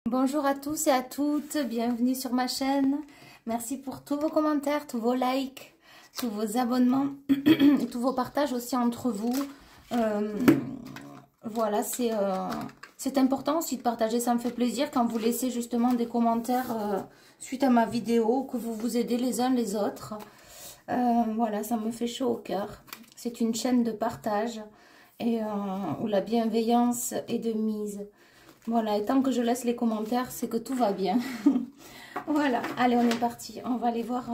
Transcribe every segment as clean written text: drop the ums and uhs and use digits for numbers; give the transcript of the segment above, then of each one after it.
Bonjour à tous et à toutes, bienvenue sur ma chaîne. Merci pour tous vos commentaires, tous vos likes, tous vos abonnements, tous vos partages aussi entre vous. Voilà, c'est important aussi de partager, ça me fait plaisir quand vous laissez justement des commentaires suite à ma vidéo, que vous vous aidez les uns les autres. Voilà, ça me fait chaud au cœur. C'est une chaîne de partage et où la bienveillance est de mise. Voilà, et tant que je laisse les commentaires, c'est que tout va bien. Voilà, allez, on est parti. On va aller voir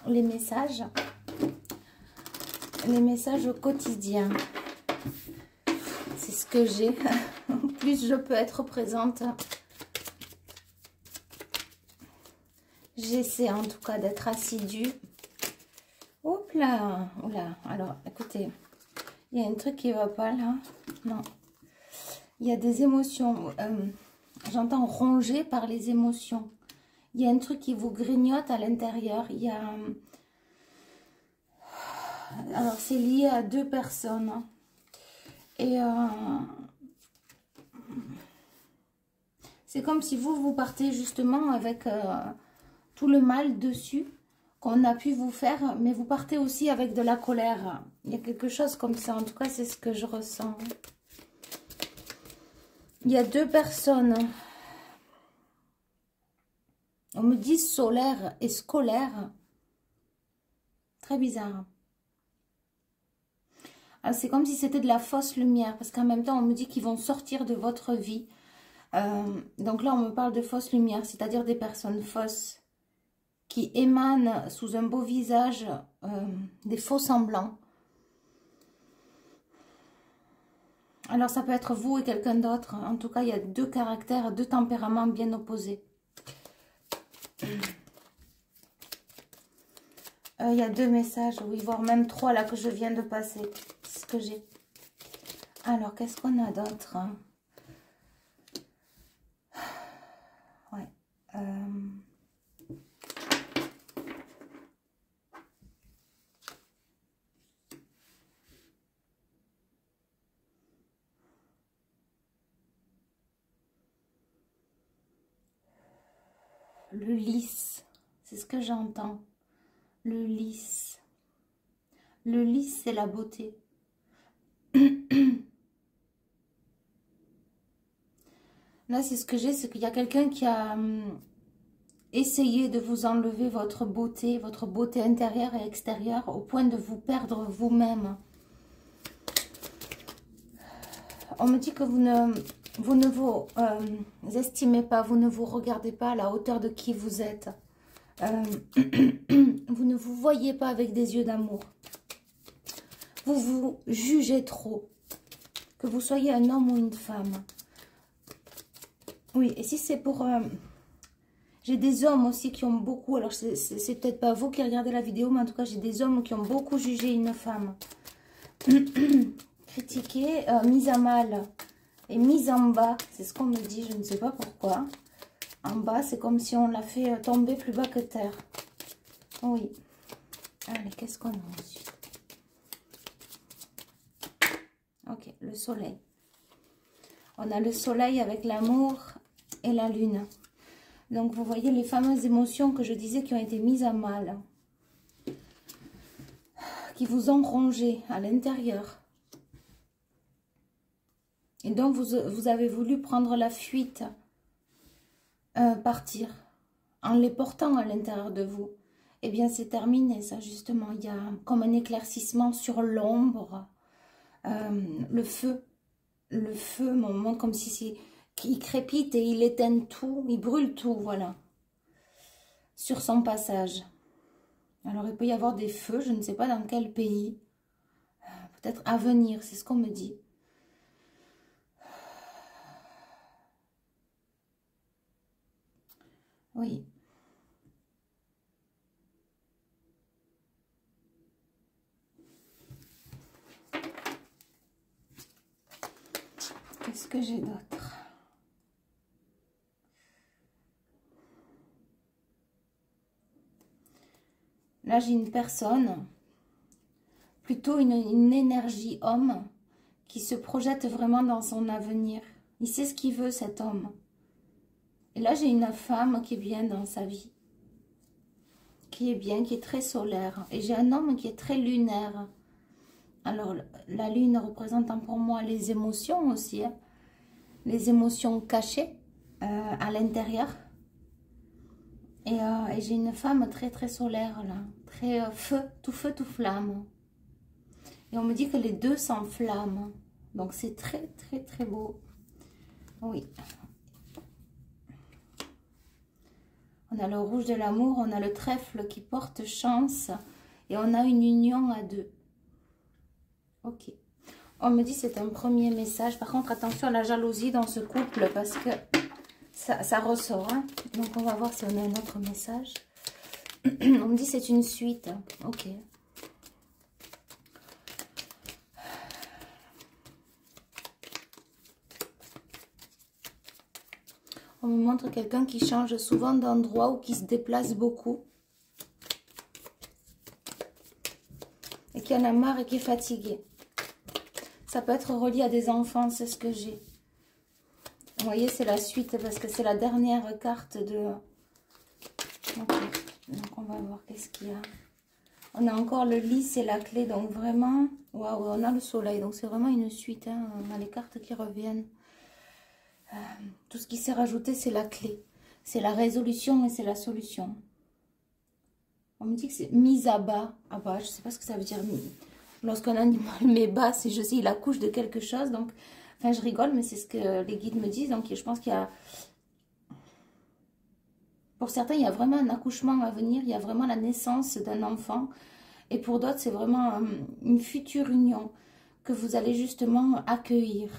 les messages. Les messages au quotidien. C'est ce que j'ai. Plus je peux être présente. J'essaie en tout cas d'être assidue. Hop là, oula. Alors, écoutez, il y a un truc qui va pas là. Non. Il y a des émotions. J'entends ronger par les émotions. Il y a un truc qui vous grignote à l'intérieur. Il y a... Alors, c'est lié à deux personnes. Et c'est comme si vous partez justement avec tout le mal dessus qu'on a pu vous faire. Mais vous partez aussi avec de la colère. Il y a quelque chose comme ça. En tout cas, c'est ce que je ressens. Il y a deux personnes. On me dit solaire et scolaire. Très bizarre. C'est comme si c'était de la fausse lumière. Parce qu'en même temps, on me dit qu'ils vont sortir de votre vie. Donc là, on me parle de fausse lumière. C'est-à-dire des personnes fausses qui émanent sous un beau visage des faux semblants. Alors, ça peut être vous et quelqu'un d'autre. En tout cas, il y a deux caractères, deux tempéraments bien opposés. Il y a deux messages, oui, voire même trois là que je viens de passer. C'est ce que j'ai. Alors, qu'est-ce qu'on a d'autre? Ouais. Le lys, c'est ce que j'entends. Le lys. Le lys, c'est la beauté. Là, c'est ce que j'ai, c'est qu'il y a quelqu'un qui a essayé de vous enlever votre beauté intérieure et extérieure, au point de vous perdre vous-même. On me dit que vous ne vous estimez pas, vous ne vous regardez pas à la hauteur de qui vous êtes. Vous ne vous voyez pas avec des yeux d'amour. Vous vous jugez trop. Que vous soyez un homme ou une femme. Oui, et si c'est pour... j'ai des hommes aussi qui ont beaucoup... Alors, c'est peut-être pas vous qui regardez la vidéo, mais en tout cas, j'ai des hommes qui ont beaucoup jugé une femme. Critiquée, mise à mal et mise en bas. C'est ce qu'on me dit, je ne sais pas pourquoi. En bas, c'est comme si on l'a fait tomber plus bas que terre. Oui. Allez, qu'est-ce qu'on a ensuite? Ok, le soleil. On a le soleil avec l'amour et la lune. Donc, vous voyez les fameuses émotions que je disais qui ont été mises à mal. Qui vous ont rongé à l'intérieur. Et donc, vous avez voulu prendre la fuite. Partir. En les portant à l'intérieur de vous. Eh bien, c'est terminé, ça, justement. Il y a comme un éclaircissement sur l'ombre. Le feu, montre comme si il crépite et il éteint tout, il brûle tout, voilà, sur son passage. Alors, il peut y avoir des feux, je ne sais pas dans quel pays, peut-être à venir, c'est ce qu'on me dit. Oui. Qu'est-ce que j'ai d'autre? Là, j'ai une personne, plutôt une énergie homme, qui se projette vraiment dans son avenir. Il sait ce qu'il veut, cet homme. Et là, j'ai une femme qui est bien dans sa vie. Qui est bien, qui est très solaire. Et j'ai un homme qui est très lunaire. Alors, la lune représente pour moi les émotions aussi. Hein. Les émotions cachées à l'intérieur. Et j'ai une femme très très solaire là. Très feu, tout flamme. Et on me dit que les deux s'enflamment. Donc c'est très très très beau. Oui. On a le rouge de l'amour, on a le trèfle qui porte chance. Et on a une union à deux. Ok. On me dit c'est un premier message. Par contre, attention à la jalousie dans ce couple parce que ça ressort. Hein. Donc on va voir si on a un autre message. On me dit c'est une suite. Ok. On me montre quelqu'un qui change souvent d'endroit ou qui se déplace beaucoup. Et qui en a marre et qui est fatigué. Ça peut être relié à des enfants, c'est ce que j'ai. Vous voyez, c'est la suite parce que c'est la dernière carte de... Okay. Donc on va voir qu'est-ce qu'il y a. On a encore le lys et la clé, donc vraiment... Waouh, on a le soleil, donc c'est vraiment une suite. Hein. On a les cartes qui reviennent. Tout ce qui s'est rajouté, c'est la clé. C'est la résolution et c'est la solution. On me dit que c'est mise à bas. Ah bah, je sais pas ce que ça veut dire. Lorsqu'un animal met bas, c'est je sais, il accouche de quelque chose. Donc, enfin, je rigole, mais c'est ce que les guides me disent. Donc, je pense qu'il y a... Pour certains, il y a vraiment un accouchement à venir. Il y a vraiment la naissance d'un enfant. Et pour d'autres, c'est vraiment une future union que vous allez justement accueillir.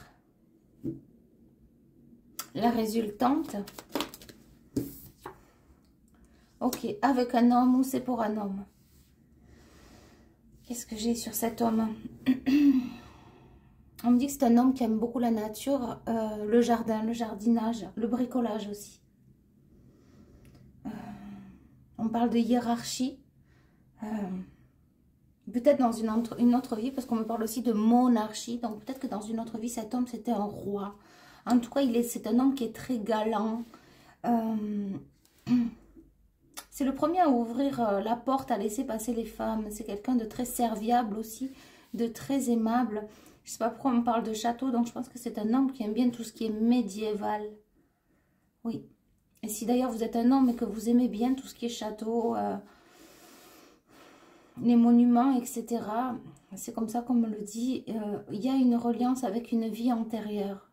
La résultante. Ok, avec un homme ou c'est pour un homme. Qu'est-ce que j'ai sur cet homme? On me dit que c'est un homme qui aime beaucoup la nature, le jardin, le jardinage, le bricolage aussi. On parle de hiérarchie. Peut-être dans une autre vie, parce qu'on me parle aussi de monarchie. Donc peut-être que dans une autre vie, cet homme, c'était un roi. En tout cas, c'est un homme qui est très galant. C'est le premier à ouvrir la porte, à laisser passer les femmes. C'est quelqu'un de très serviable aussi, de très aimable. Je ne sais pas pourquoi on me parle de château, donc je pense que c'est un homme qui aime bien tout ce qui est médiéval. Oui. Et si d'ailleurs vous êtes un homme et que vous aimez bien tout ce qui est château, les monuments, etc., c'est comme ça qu'on me le dit, il y a une reliance avec une vie antérieure.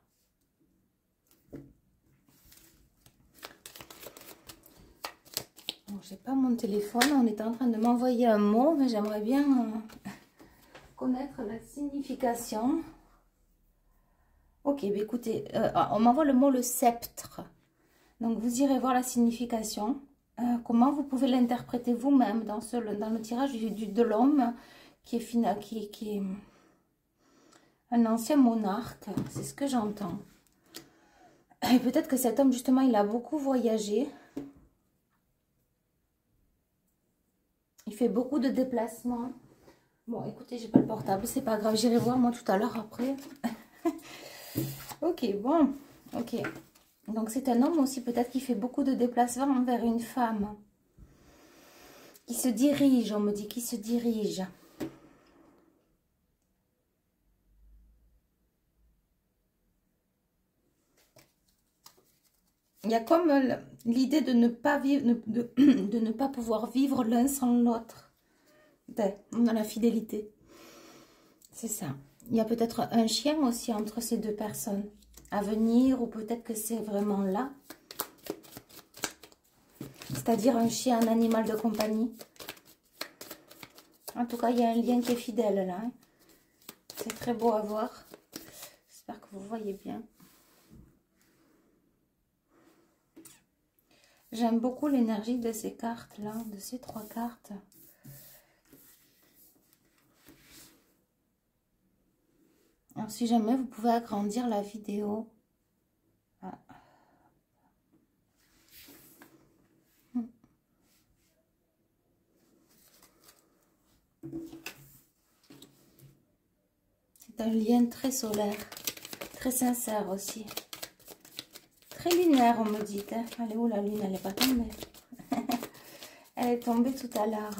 Bon, j'ai pas mon téléphone, on est en train de m'envoyer un mot, mais j'aimerais bien connaître la signification. Ok, bah écoutez, on m'envoie le mot le sceptre. Donc vous irez voir la signification. Comment vous pouvez l'interpréter vous-même dans le tirage de l'homme qui est un ancien monarque. C'est ce que j'entends. Et peut-être que cet homme, justement, il a beaucoup voyagé. Il fait beaucoup de déplacements. Bon, écoutez, j'ai pas le portable, c'est pas grave. J'irai voir moi tout à l'heure après. Ok, bon. Ok. Donc c'est un homme aussi peut-être qui fait beaucoup de déplacements vers une femme. Qui se dirige, on me dit, qui se dirige. Il y a comme l'idée de ne pas vivre, de ne pas pouvoir vivre l'un sans l'autre. On a la fidélité. C'est ça. Il y a peut-être un chien aussi entre ces deux personnes à venir, ou peut-être que c'est vraiment là. C'est-à-dire un chien, un animal de compagnie. En tout cas, il y a un lien qui est fidèle là. Hein. C'est très beau à voir. J'espère que vous voyez bien. J'aime beaucoup l'énergie de ces cartes-là, de ces trois cartes. Alors, si jamais vous pouvez agrandir la vidéo. Ah. C'est un lien très solaire, très sincère aussi. très lunaire, on me dit. Hein. Elle est où la lune? Elle n'est pas tombée. Elle est tombée tout à l'heure.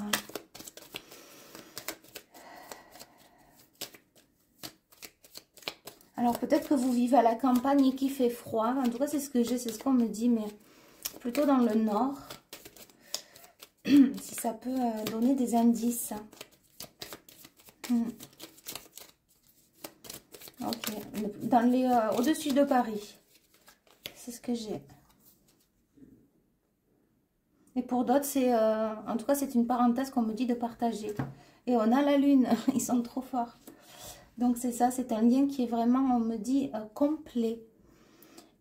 Alors peut-être que vous vivez à la campagne et qu'il fait froid. En tout cas, c'est ce que j'ai, c'est ce qu'on me dit, mais plutôt dans le nord. Si ça peut donner des indices. Ok. Dans les au-dessus de Paris. C'est ce que j'ai. Et pour d'autres, c'est en tout cas, c'est une parenthèse qu'on me dit de partager. Et on a la lune. Ils sont trop forts. Donc c'est ça, c'est un lien qui est vraiment, on me dit, complet.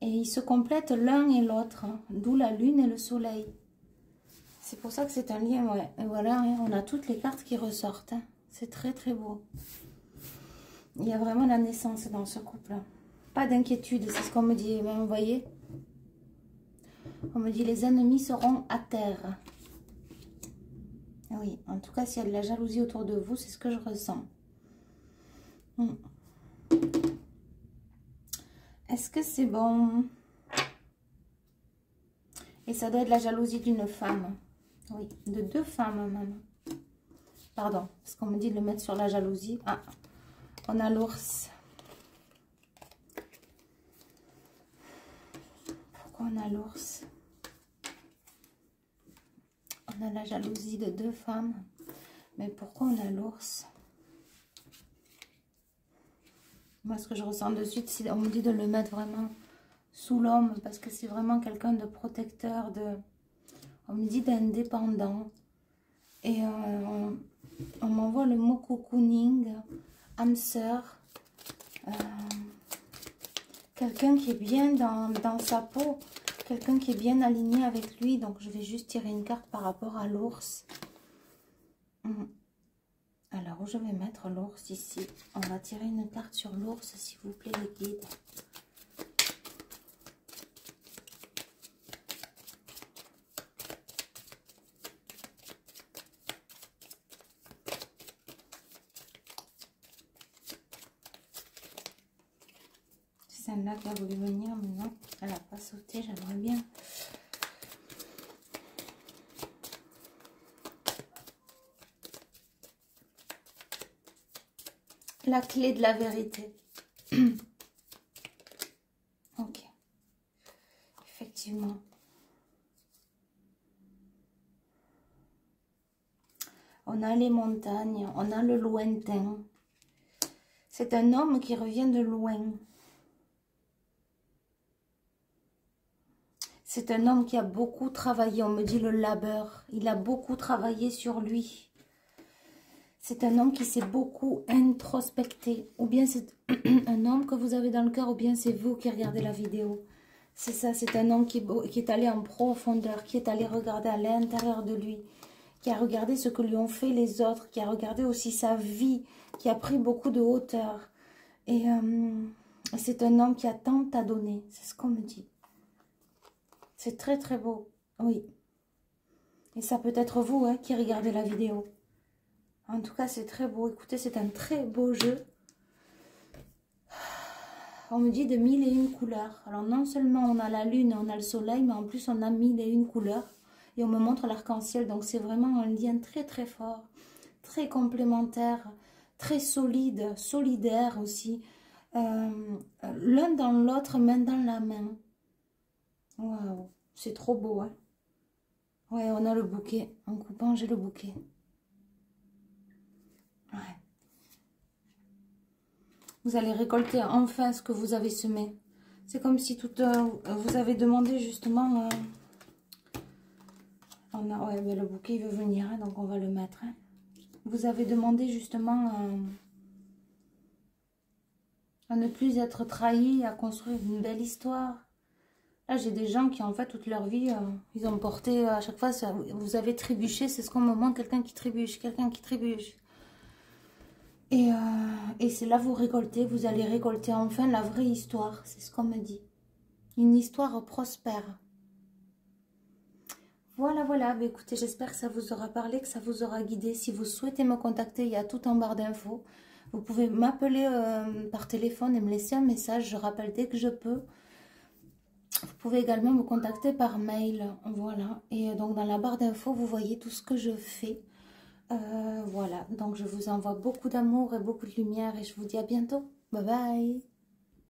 Et ils se complètent l'un et l'autre, hein, d'où la lune et le soleil. C'est pour ça que c'est un lien, ouais. Et voilà, hein, on a toutes les cartes qui ressortent. Hein. C'est très très beau. Il y a vraiment la naissance dans ce couple. Pas d'inquiétude, c'est ce qu'on me dit. Même, vous voyez, on me dit les ennemis seront à terre. Oui, en tout cas, s'il y a de la jalousie autour de vous, c'est ce que je ressens. Est-ce que c'est bon? Et ça doit être la jalousie d'une femme. Oui, de deux femmes même. Pardon, parce qu'on me dit de le mettre sur la jalousie. Ah, on a l'ours. Pourquoi on a l'ours? On a la jalousie de deux femmes. Mais pourquoi on a l'ours? Moi, ce que je ressens de suite, c'est on me dit de le mettre vraiment sous l'homme, parce que c'est vraiment quelqu'un de protecteur, on me dit d'indépendant. Et on m'envoie le mot cocooning, âme sœur, quelqu'un qui est bien dans sa peau, quelqu'un qui est bien aligné avec lui. Donc je vais juste tirer une carte par rapport à l'ours. Alors, où je vais mettre l'ours ici? On va tirer une carte sur l'ours, s'il vous plaît, les guides. C'est celle-là qui a voulu venir, mais non, elle n'a pas sauté, j'aimerais bien. La clé de la vérité. Ok. Effectivement. On a les montagnes, on a le lointain. C'est un homme qui revient de loin. C'est un homme qui a beaucoup travaillé, on me dit le labeur. Il a beaucoup travaillé sur lui. C'est un homme qui s'est beaucoup introspecté. Ou bien c'est un homme que vous avez dans le cœur, ou bien c'est vous qui regardez la vidéo. C'est ça, c'est un homme qui est allé en profondeur, qui est allé regarder à l'intérieur de lui, qui a regardé ce que lui ont fait les autres, qui a regardé aussi sa vie, qui a pris beaucoup de hauteur. Et c'est un homme qui a tant à donner, c'est ce qu'on me dit. C'est très très beau, oui. Et ça peut être vous hein, qui regardez la vidéo. En tout cas, c'est très beau. Écoutez, c'est un très beau jeu. On me dit de 1001 couleurs. Alors, non seulement on a la lune, on a le soleil, mais en plus, on a 1001 couleurs. Et on me montre l'arc-en-ciel. Donc, c'est vraiment un lien très, très fort. Très complémentaire. Très solide. Solidaire aussi. L'un dans l'autre, main dans la main. Waouh. C'est trop beau, hein. Ouais, on a le bouquet. En coupant, j'ai le bouquet. Ouais. Vous allez récolter enfin ce que vous avez semé. C'est comme si vous avez demandé justement... ouais, mais le bouquet il veut venir, hein, donc on va le mettre. Hein. Vous avez demandé justement à ne plus être trahi, à construire une belle histoire. Là, j'ai des gens qui, en fait, toute leur vie, ils ont porté à chaque fois, vous avez trébuché, c'est ce qu'on me montre, quelqu'un qui trébuche, quelqu'un qui trébuche. Et c'est là vous récoltez, vous allez récolter enfin la vraie histoire, c'est ce qu'on me dit. Une histoire prospère. Voilà, voilà, bah, écoutez, j'espère que ça vous aura parlé, que ça vous aura guidé. Si vous souhaitez me contacter, il y a tout en barre d'infos. Vous pouvez m'appeler par téléphone et me laisser un message, je rappelle dès que je peux. Vous pouvez également me contacter par mail, voilà. Et donc dans la barre d'infos, vous voyez tout ce que je fais. Voilà, donc je vous envoie beaucoup d'amour et beaucoup de lumière et je vous dis à bientôt. Bye bye.